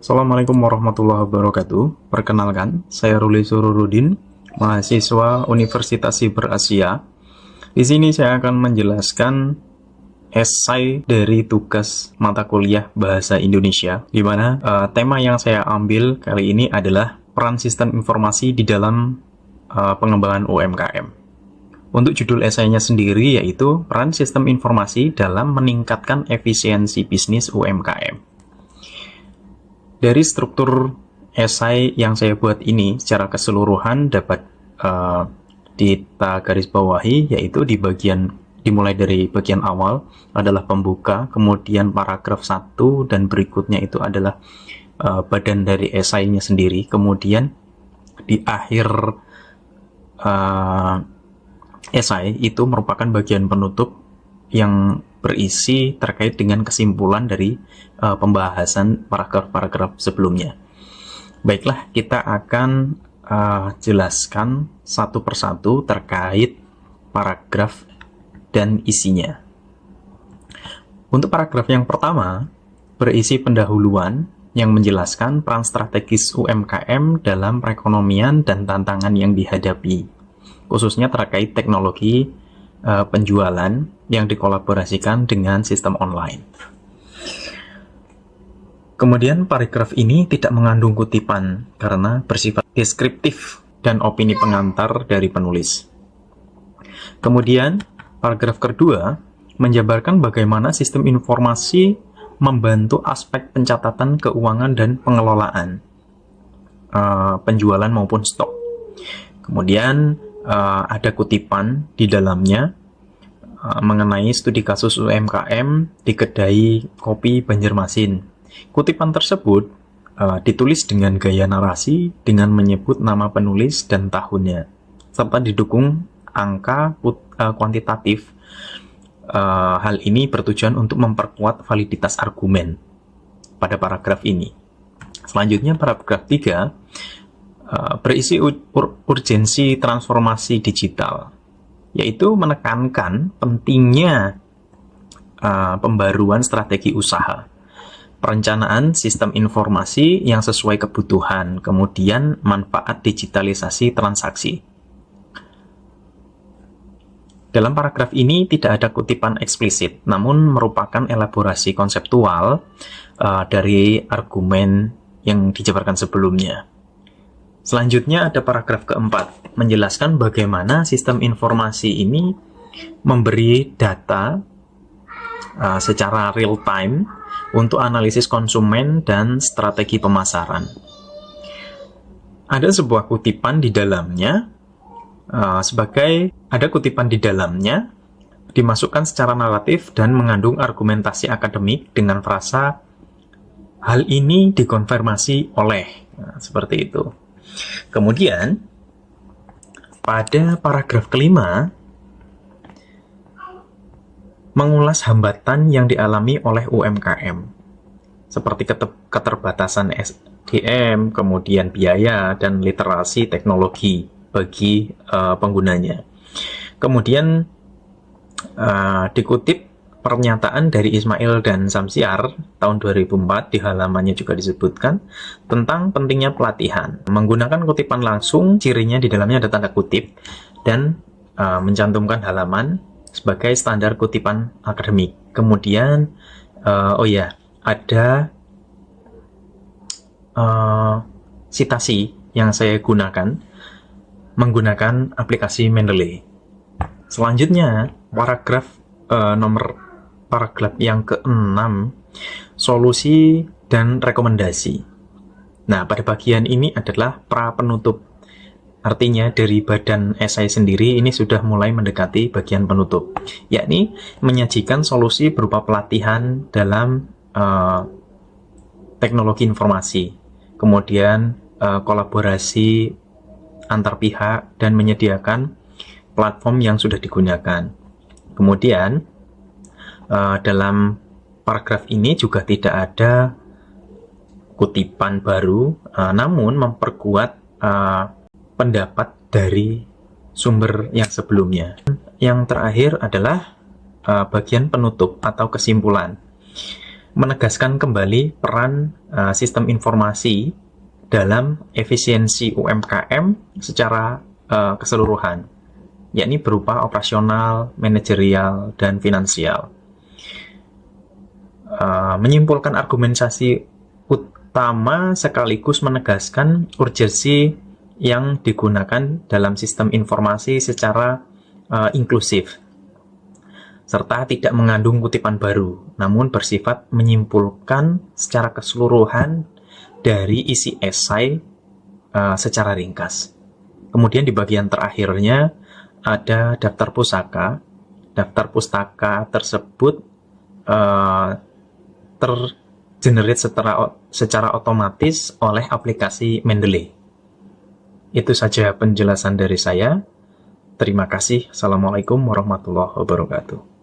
Assalamualaikum warahmatullahi wabarakatuh. Perkenalkan, saya Ruli Sururudin, mahasiswa Universitas Siber Asia. Di sini saya akan menjelaskan esai dari tugas mata kuliah Bahasa Indonesia, di mana tema yang saya ambil kali ini adalah peran sistem informasi di dalam pengembangan UMKM. Untuk judul esainya sendiri yaitu peran sistem informasi dalam meningkatkan efisiensi bisnis UMKM. Dari struktur esai yang saya buat ini secara keseluruhan dapat kita garis bawahi, yaitu dimulai dari bagian awal adalah pembuka, kemudian paragraf 1 dan berikutnya itu adalah badan dari esainya sendiri, kemudian di akhir esai itu merupakan bagian penutup yang berisi terkait dengan kesimpulan dari pembahasan paragraf-paragraf sebelumnya. Baiklah, kita akan jelaskan satu persatu terkait paragraf dan isinya. Untuk paragraf yang pertama, berisi pendahuluan yang menjelaskan peran strategis UMKM dalam perekonomian dan tantangan yang dihadapi, khususnya terkait teknologi penjualan yang dikolaborasikan dengan sistem online. Kemudian paragraf ini tidak mengandung kutipan karena bersifat deskriptif dan opini pengantar dari penulis. Kemudian paragraf kedua menjabarkan bagaimana sistem informasi membantu aspek pencatatan keuangan dan pengelolaan penjualan maupun stok. Kemudian ada kutipan di dalamnya mengenai studi kasus UMKM di kedai kopi Banjarmasin. Kutipan tersebut ditulis dengan gaya narasi dengan menyebut nama penulis dan tahunnya, serta didukung angka kuantitatif. Hal ini bertujuan untuk memperkuat validitas argumen pada paragraf ini. Selanjutnya paragraf 3 berisi urgensi transformasi digital, yaitu menekankan pentingnya pembaruan strategi usaha, perencanaan sistem informasi yang sesuai kebutuhan, kemudian manfaat digitalisasi transaksi. Dalam paragraf ini tidak ada kutipan eksplisit, namun merupakan elaborasi konseptual dari argumen yang dijabarkan sebelumnya. Selanjutnya ada paragraf keempat, menjelaskan bagaimana sistem informasi ini memberi data secara real time untuk analisis konsumen dan strategi pemasaran. Ada sebuah kutipan di dalamnya, dimasukkan secara naratif dan mengandung argumentasi akademik dengan frasa hal ini dikonfirmasi oleh, seperti itu. Kemudian pada paragraf kelima mengulas hambatan yang dialami oleh UMKM seperti keterbatasan SDM, kemudian biaya dan literasi teknologi bagi penggunanya. Kemudian dikutip pernyataan dari Ismail dan Samsiar tahun 2004, di halamannya juga disebutkan tentang pentingnya pelatihan. Menggunakan kutipan langsung, cirinya di dalamnya ada tanda kutip dan mencantumkan halaman sebagai standar kutipan akademik. Kemudian ada sitasi yang saya gunakan menggunakan aplikasi Mendeley. Selanjutnya paragraf yang ke-6, solusi dan rekomendasi. Nah, pada bagian ini adalah pra penutup. Artinya dari badan esai sendiri ini sudah mulai mendekati bagian penutup, yakni menyajikan solusi berupa pelatihan dalam teknologi informasi, kemudian kolaborasi antar pihak dan menyediakan platform yang sudah digunakan. Kemudian dalam paragraf ini juga tidak ada kutipan baru, namun memperkuat pendapat dari sumber yang sebelumnya. Yang terakhir adalah bagian penutup atau kesimpulan. menegaskan kembali peran sistem informasi dalam efisiensi UMKM secara keseluruhan, yakni berupa operasional, manajerial, dan finansial. Menyimpulkan argumentasi utama sekaligus menegaskan urgensi yang digunakan dalam sistem informasi secara inklusif, serta tidak mengandung kutipan baru, namun bersifat menyimpulkan secara keseluruhan dari isi esai secara ringkas. Kemudian di bagian terakhirnya ada daftar pusaka. Daftar pustaka tersebut tergenerate secara otomatis oleh aplikasi Mendeley. Itu saja penjelasan dari saya. Terima kasih. Assalamualaikum warahmatullahi wabarakatuh.